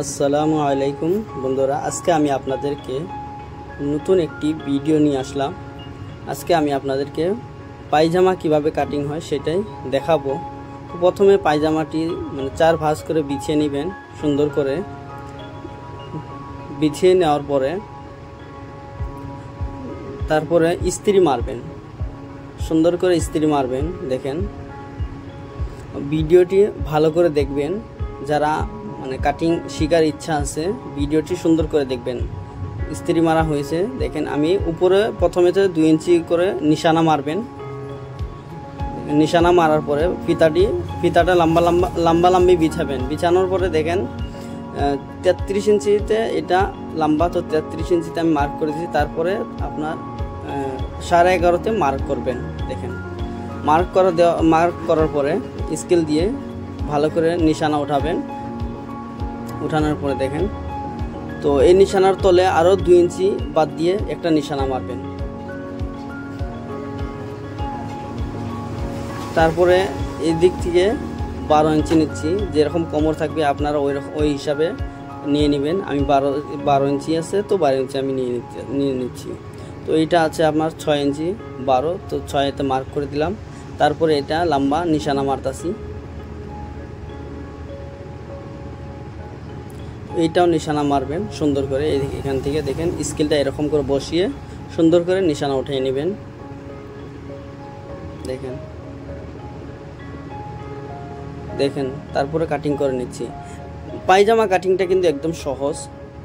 আসসালামু আলাইকুম বন্ধুরা, আজকে আমি আপনাদেরকে নতুন একটি ভিডিও নিয়ে আসলাম। আজকে আমি আপনাদেরকে পায়জামা কিভাবে কাটিং হয় সেটাই দেখাবো। তো প্রথমে পায়জামাটি চার ভাঁজ করে বিছিয়ে নেবেন। সুন্দর করে বিছিয়ে নেওয়ার পরে তারপরে ইস্ত্রি মারবেন, সুন্দর করে ইস্ত্রি মারবেন। দেখেন, ভিডিওটি ভালো করে দেখবেন। যারা কাটিং শেখার ইচ্ছা আছে ভিডিওটি সুন্দর করে দেখবেন। ইস্ত্রি মারা হয়েছে, দেখেন আমি উপরে প্রথমে 2 ইঞ্চি করে নিশানা মারবেন। নিশানা মারার পরে ফিতাটা লম্বালম্বি বিছাবেন। বিছানোর পরে দেখেন 33 ইঞ্চিতে এটা লম্বা, তো 33 ইঞ্চিতে আমি মার্ক করে দিয়েছি। তারপরে আপনার 11.5তে মার্ক করবেন। দেখেন, মার্ক করার পরে স্কেল দিয়ে ভালো করে নিশানা উঠাবেন। উঠানোর পরে দেখেন, তো এই নিশানার তলে আরো 2 ইঞ্চি বাদ দিয়ে একটা নিশানা মারবেন। তারপরে এই দিক থেকে 12 ইঞ্চি নিচ্ছি। যেরকম কোমর থাকবে আপনারা ওই হিসাবে নিয়ে নেবেন। আমি 12 ইঞ্চি আছে, তো 12 ইঞ্চি আমি নিয়ে নিচ্ছি। তো এইটা আছে আপনার 6 ইঞ্চি 12, তো 6-তে মার্ক করে দিলাম। তারপরে এটা লম্বা নিশানা মারতাছি। এইটাও নিশানা মারবেন সুন্দর করে। এখান থেকে দেখেন স্কেলটা এরকম করে বসিয়ে সুন্দর করে নিশানা উঠিয়ে নেবেন। দেখেন তারপরে কাটিং করে নিচ্ছি। পায়জামা কাটিংটা কিন্তু একদম সহজ।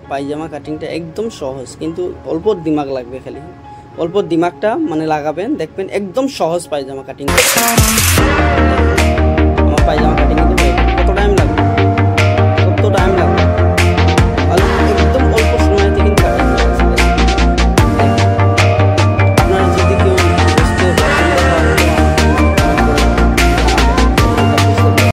পায়জামা কাটিংটা একদম সহজ, কিন্তু অল্প দিমাগ লাগবে। খালি অল্প দিমাগটা লাগাবেন, দেখবেন একদম সহজ পায়জামা কাটিং। আমার পায়জামা